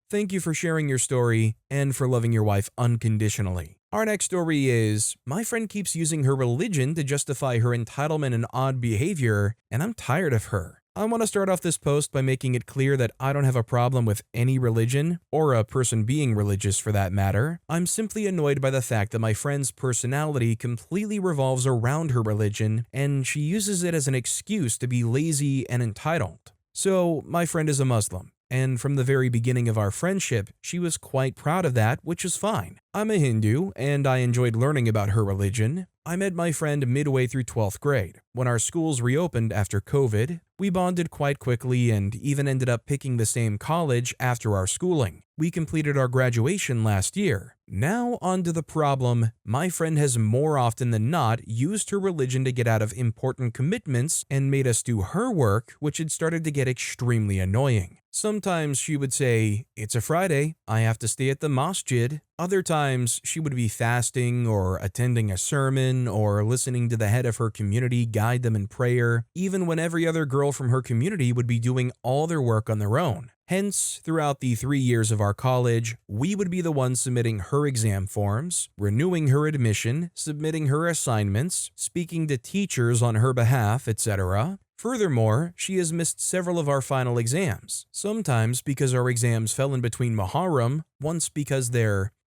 Thank you for sharing your story and for loving your wife unconditionally. Our next story is, my friend keeps using her religion to justify her entitlement and odd behavior, and I'm tired of her. I want to start off this post by making it clear that I don't have a problem with any religion, or a person being religious for that matter. I'm simply annoyed by the fact that my friend's personality completely revolves around her religion, and she uses it as an excuse to be lazy and entitled. So, my friend is a Muslim, and from the very beginning of our friendship, she was quite proud of that, which is fine. I'm a Hindu, and I enjoyed learning about her religion. I met my friend midway through 12th grade. When our schools reopened after COVID, we bonded quite quickly and even ended up picking the same college after our schooling. We completed our graduation last year. Now on to the problem. My friend has more often than not used her religion to get out of important commitments and made us do her work, which had started to get extremely annoying. Sometimes she would say, it's a Friday, I have to stay at the masjid. Other times, she would be fasting or attending a sermon or listening to the head of her community guide them in prayer, even when every other girl from her community would be doing all their work on their own. Hence, throughout the 3 years of our college, we would be the ones submitting her exam forms, renewing her admission, submitting her assignments, speaking to teachers on her behalf, etc. Furthermore, she has missed several of our final exams, sometimes because our exams fell in between Muharram, once because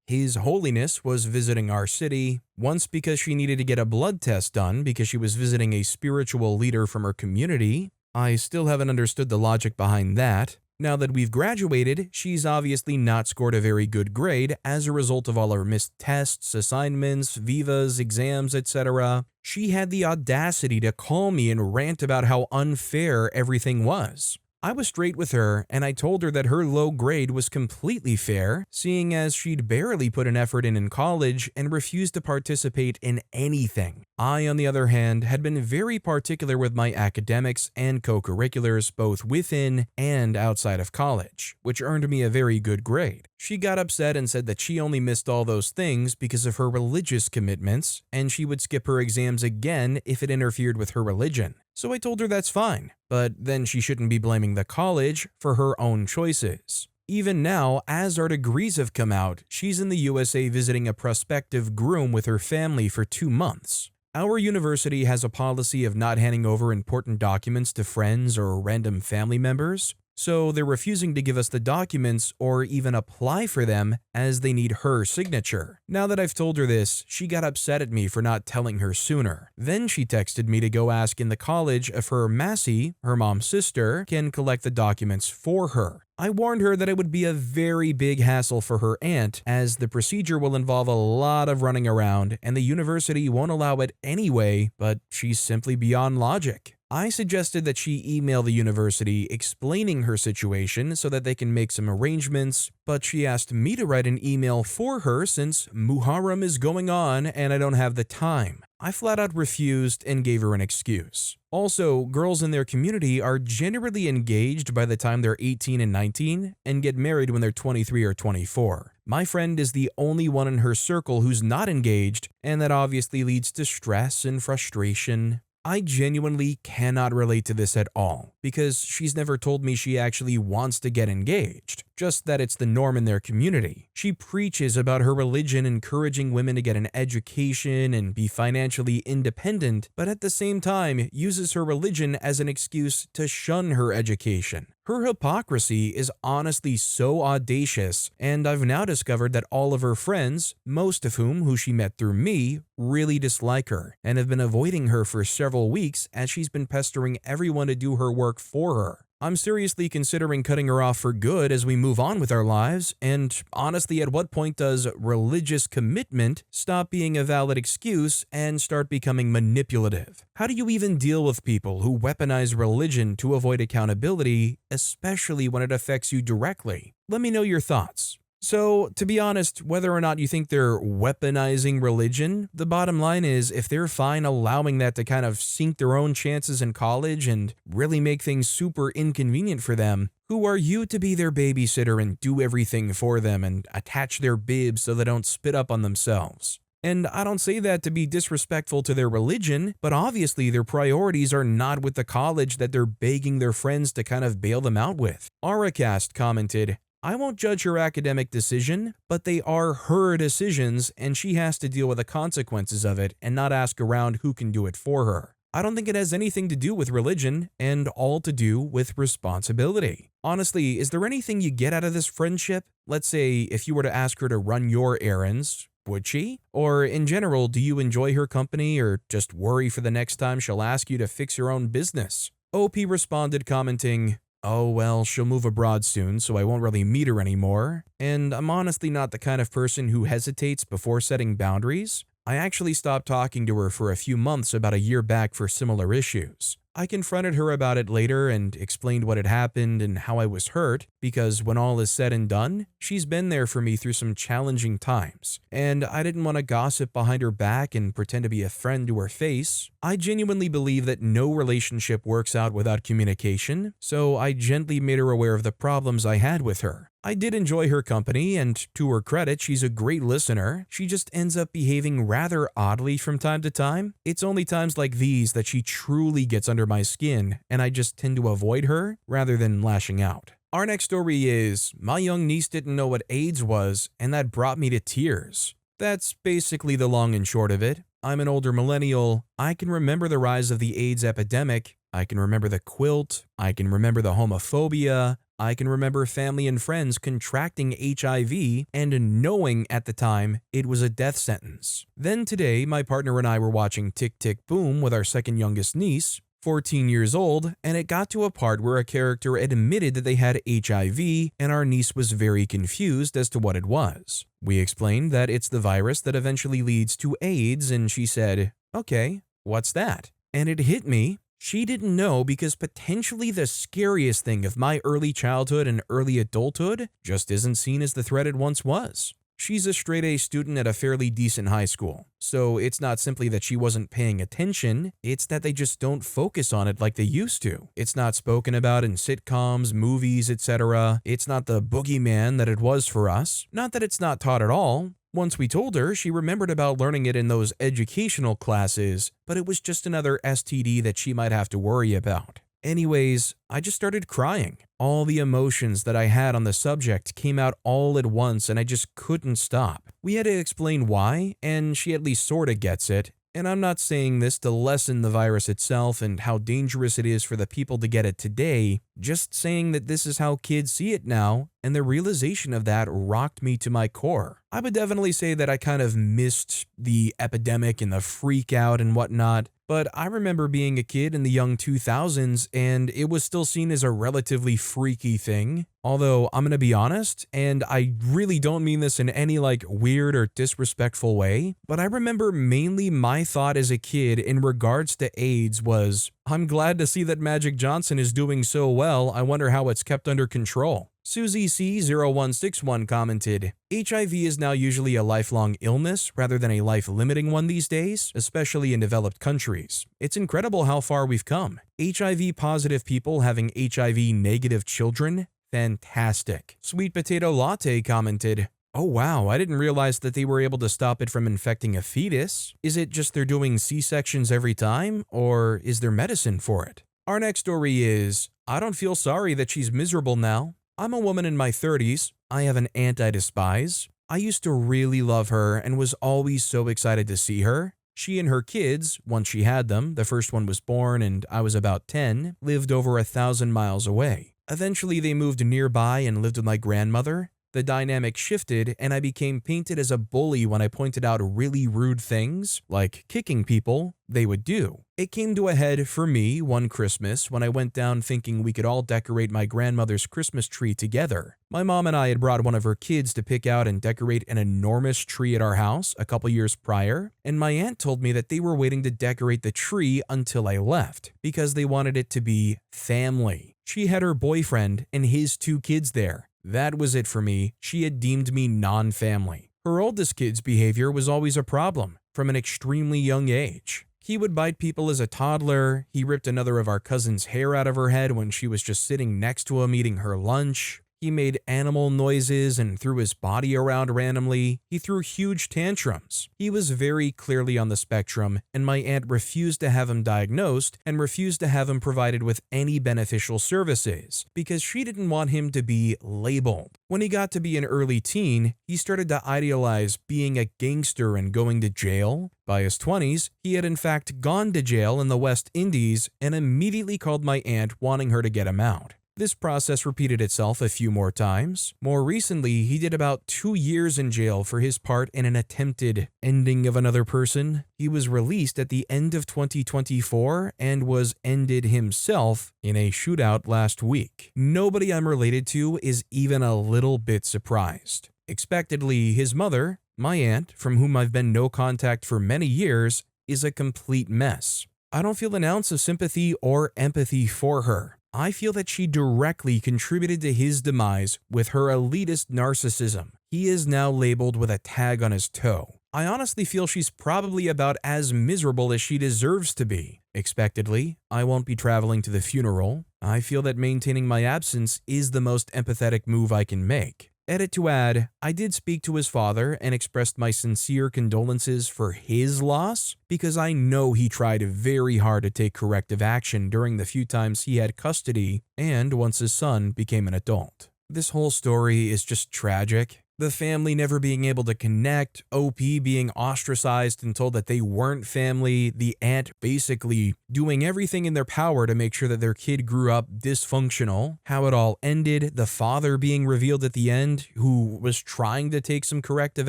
His Holiness was visiting our city, once because she needed to get a blood test done because she was visiting a spiritual leader from her community. I still haven't understood the logic behind that. Now that we've graduated, she's obviously not scored a very good grade as a result of all her missed tests, assignments, vivas, exams, etc. She had the audacity to call me and rant about how unfair everything was. I was straight with her, and I told her that her low grade was completely fair, seeing as she'd barely put an effort in college and refused to participate in anything. I, on the other hand, had been very particular with my academics and co-curriculars both within and outside of college, which earned me a very good grade. She got upset and said that she only missed all those things because of her religious commitments, and she would skip her exams again if it interfered with her religion. So I told her that's fine, but then she shouldn't be blaming the college for her own choices. Even now, as our degrees have come out, she's in the USA visiting a prospective groom with her family for 2 months. Our university has a policy of not handing over important documents to friends or random family members, so they're refusing to give us the documents or even apply for them as they need her signature. Now that I've told her this, she got upset at me for not telling her sooner. Then she texted me to go ask in the college if her Massey, her mom's sister, can collect the documents for her. I warned her that it would be a very big hassle for her aunt, as the procedure will involve a lot of running around and the university won't allow it anyway, but she's simply beyond logic. I suggested that she email the university explaining her situation so that they can make some arrangements, but she asked me to write an email for her since Muharram is going on and I don't have the time. I flat out refused and gave her an excuse. Also, girls in their community are generally engaged by the time they're 18 and 19 and get married when they're 23 or 24. My friend is the only one in her circle who's not engaged, and that obviously leads to stress and frustration. I genuinely cannot relate to this at all, because she's never told me she actually wants to get engaged, just that it's the norm in their community. She preaches about her religion encouraging women to get an education and be financially independent, but at the same time uses her religion as an excuse to shun her education. Her hypocrisy is honestly so audacious, and I've now discovered that all of her friends, most of who she met through me, really dislike her and have been avoiding her for several weeks as she's been pestering everyone to do her work for her. I'm seriously considering cutting her off for good as we move on with our lives, and honestly, at what point does religious commitment stop being a valid excuse and start becoming manipulative? How do you even deal with people who weaponize religion to avoid accountability, especially when it affects you directly? Let me know your thoughts. So, to be honest, whether or not you think they're weaponizing religion, the bottom line is if they're fine allowing that to kind of sink their own chances in college and really make things super inconvenient for them, who are you to be their babysitter and do everything for them and attach their bibs so they don't spit up on themselves? And I don't say that to be disrespectful to their religion, but obviously their priorities are not with the college that they're begging their friends to kind of bail them out with. Aracast commented, I won't judge her academic decision, but they are her decisions and she has to deal with the consequences of it and not ask around who can do it for her. I don't think it has anything to do with religion and all to do with responsibility. Honestly, is there anything you get out of this friendship? Let's say if you were to ask her to run your errands, would she? Or in general, do you enjoy her company or just worry for the next time she'll ask you to fix your own business? OP responded commenting, oh well, she'll move abroad soon, so I won't really meet her anymore. And I'm honestly not the kind of person who hesitates before setting boundaries. I actually stopped talking to her for a few months about a year back for similar issues. I confronted her about it later and explained what had happened and how I was hurt, because when all is said and done, she's been there for me through some challenging times, and I didn't want to gossip behind her back and pretend to be a friend to her face. I genuinely believe that no relationship works out without communication, so I gently made her aware of the problems I had with her. I did enjoy her company, and to her credit, she's a great listener. She just ends up behaving rather oddly from time to time. It's only times like these that she truly gets under my skin, and I just tend to avoid her rather than lashing out. Our next story is, my young niece didn't know what AIDS was, and that brought me to tears. That's basically the long and short of it. I'm an older millennial. I can remember the rise of the AIDS epidemic, I can remember the quilt. I can remember the homophobia. I can remember family and friends contracting HIV and knowing at the time it was a death sentence. Then today, my partner and I were watching Tick Tick Boom with our second youngest niece, 14 years old, and it got to a part where a character admitted that they had HIV, and our niece was very confused as to what it was. We explained that it's the virus that eventually leads to AIDS, and she said, "Okay, what's that?" And it hit me. She didn't know because potentially the scariest thing of my early childhood and early adulthood just isn't seen as the threat it once was. She's a straight-A student at a fairly decent high school, so it's not simply that she wasn't paying attention, it's that they just don't focus on it like they used to. It's not spoken about in sitcoms, movies, etc. It's not the boogeyman that it was for us. Not that it's not taught at all. Once we told her, she remembered about learning it in those educational classes, but it was just another STD that she might have to worry about. Anyways, I just started crying. All the emotions that I had on the subject came out all at once and I just couldn't stop. We had to explain why, and she at least sorta gets it. And I'm not saying this to lessen the virus itself and how dangerous it is for the people to get it today, just saying that this is how kids see it now, and the realization of that rocked me to my core. I would definitely say that I kind of missed the epidemic and the freak out and whatnot, but I remember being a kid in the young 2000s and it was still seen as a relatively freaky thing. Although, I'm gonna be honest, and I really don't mean this in any weird or disrespectful way, but I remember mainly my thought as a kid in regards to AIDS was, I'm glad to see that Magic Johnson is doing so well, I wonder how it's kept under control. Susie C0161 commented, HIV is now usually a lifelong illness rather than a life-limiting one these days, especially in developed countries. It's incredible how far we've come. HIV-positive people having HIV-negative children? Fantastic. Sweet Potato Latte commented, oh wow, I didn't realize that they were able to stop it from infecting a fetus. Is it just they're doing C-sections every time, or is there medicine for it? Our next story is, I don't feel sorry that she's miserable now. I'm a woman in my 30s. I have an aunt I despise. I used to really love her and was always so excited to see her. She and her kids, once she had them, the first one was born and I was about 10, lived over 1,000 miles away. Eventually they moved nearby and lived with my grandmother. The dynamic shifted and I became painted as a bully when I pointed out really rude things, like kicking people, they would do. It came to a head for me one Christmas when I went down thinking we could all decorate my grandmother's Christmas tree together. My mom and I had brought one of her kids to pick out and decorate an enormous tree at our house a couple years prior, and my aunt told me that they were waiting to decorate the tree until I left, because they wanted it to be family. She had her boyfriend and his 2 kids there. That was it for me. She had deemed me non-family. Her oldest kid's behavior was always a problem, from an extremely young age. He would bite people as a toddler, he ripped another of our cousin's hair out of her head when she was just sitting next to him eating her lunch. He made animal noises and threw his body around randomly. He threw huge tantrums. He was very clearly on the spectrum, and my aunt refused to have him diagnosed and refused to have him provided with any beneficial services because she didn't want him to be labeled. When he got to be an early teen, he started to idealize being a gangster and going to jail. By his 20s, he had in fact gone to jail in the West Indies and immediately called my aunt wanting her to get him out. This process repeated itself a few more times. More recently, he did about 2 years in jail for his part in an attempted ending of another person. He was released at the end of 2024 and was ended himself in a shootout last week. Nobody I'm related to is even a little bit surprised. Expectedly, his mother, my aunt, from whom I've been no contact for many years, is a complete mess. I don't feel an ounce of sympathy or empathy for her. I feel that she directly contributed to his demise with her elitist narcissism. He is now labeled with a tag on his toe. I honestly feel she's probably about as miserable as she deserves to be. Expectedly, I won't be traveling to the funeral. I feel that maintaining my absence is the most empathetic move I can make. Edit to add, I did speak to his father and expressed my sincere condolences for his loss because I know he tried very hard to take corrective action during the few times he had custody and once his son became an adult. This whole story is just tragic. The family never being able to connect, OP being ostracized and told that they weren't family, the aunt basically doing everything in their power to make sure that their kid grew up dysfunctional, how it all ended, the father being revealed at the end who was trying to take some corrective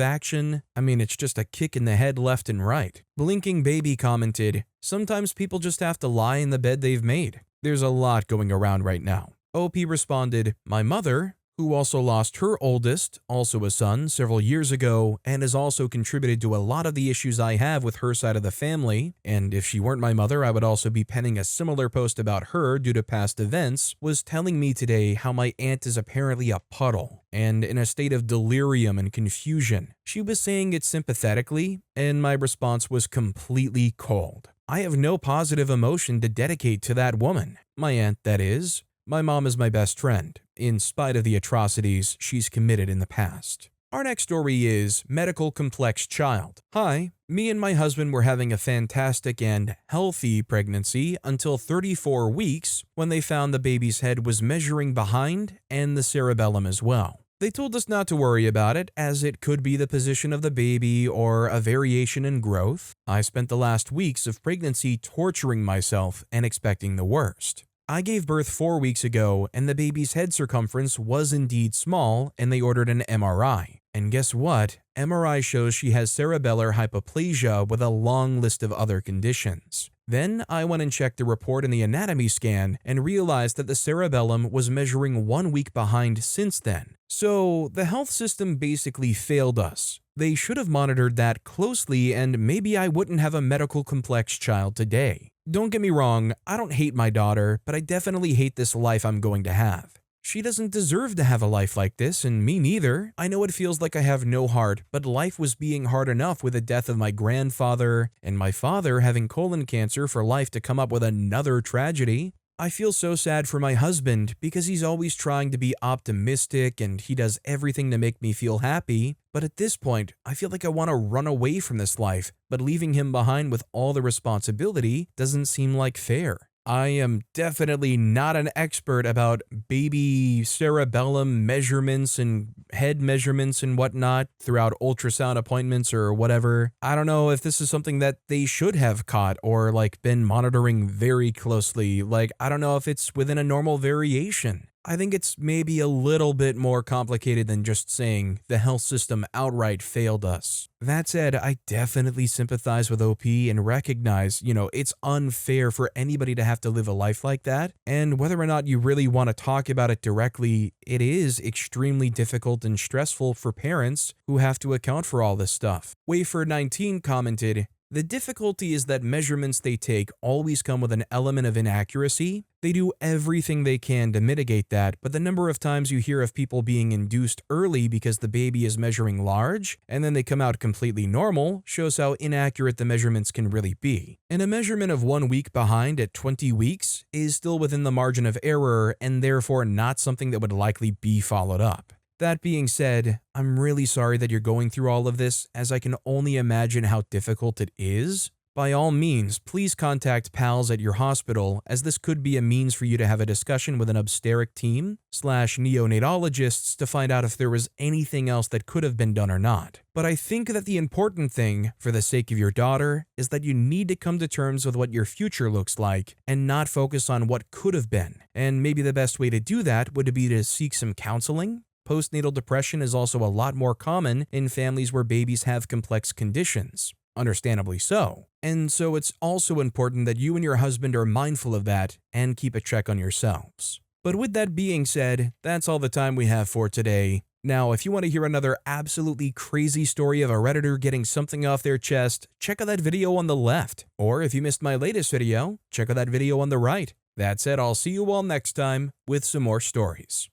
action. I mean, it's just a kick in the head left and right. Blinking Baby commented, "Sometimes people just have to lie in the bed they've made. There's a lot going around right now." OP responded, "My mother, who also lost her oldest, also a son, several years ago, and has also contributed to a lot of the issues I have with her side of the family, and if she weren't my mother, I would also be penning a similar post about her due to past events, was telling me today how my aunt is apparently a puddle, and in a state of delirium and confusion. She was saying it sympathetically, and my response was completely cold. I have no positive emotion to dedicate to that woman. My aunt, that is. My mom is my best friend, in spite of the atrocities she's committed in the past." Our next story is Medical Complex Child. Hi, me and my husband were having a fantastic and healthy pregnancy until 34 weeks when they found the baby's head was measuring behind and the cerebellum as well. They told us not to worry about it as it could be the position of the baby or a variation in growth. I spent the last weeks of pregnancy torturing myself and expecting the worst. I gave birth 4 weeks ago and the baby's head circumference was indeed small and they ordered an MRI. And guess what? MRI shows she has cerebellar hypoplasia with a long list of other conditions. Then I went and checked the report in the anatomy scan and realized that the cerebellum was measuring 1 week behind since then. So the health system basically failed us. They should have monitored that closely and maybe I wouldn't have a medical complex child today. Don't get me wrong, I don't hate my daughter, but I definitely hate this life I'm going to have. She doesn't deserve to have a life like this, and me neither. I know it feels like I have no heart, but life was being hard enough with the death of my grandfather, and my father having colon cancer for life to come up with another tragedy. I feel so sad for my husband because he's always trying to be optimistic and he does everything to make me feel happy, but at this point, I feel like I want to run away from this life, but leaving him behind with all the responsibility doesn't seem like fair. I am definitely not an expert about baby cerebellum measurements and head measurements and whatnot throughout ultrasound appointments or whatever. I don't know if this is something that they should have caught or been monitoring very closely. I don't know if it's within a normal variation. I think it's maybe a little bit more complicated than just saying the health system outright failed us. That said, I definitely sympathize with OP and recognize, it's unfair for anybody to have to live a life like that. And whether or not you really want to talk about it directly, it is extremely difficult and stressful for parents who have to account for all this stuff. Wafer19 commented, "The difficulty is that measurements they take always come with an element of inaccuracy. They do everything they can to mitigate that, but the number of times you hear of people being induced early because the baby is measuring large, and then they come out completely normal, shows how inaccurate the measurements can really be. And a measurement of 1 week behind at 20 weeks is still within the margin of error and therefore not something that would likely be followed up. That being said, I'm really sorry that you're going through all of this, as I can only imagine how difficult it is. By all means, please contact pals at your hospital, as this could be a means for you to have a discussion with an obstetric team / neonatologists to find out if there was anything else that could have been done or not. But I think that the important thing, for the sake of your daughter, is that you need to come to terms with what your future looks like and not focus on what could have been. And maybe the best way to do that would be to seek some counseling. Postnatal depression is also a lot more common in families where babies have complex conditions. Understandably so. And so it's also important that you and your husband are mindful of that and keep a check on yourselves. But with that being said, that's all the time we have for today. Now, if you want to hear another absolutely crazy story of a Redditor getting something off their chest, check out that video on the left. Or if you missed my latest video, check out that video on the right. That said, I'll see you all next time with some more stories.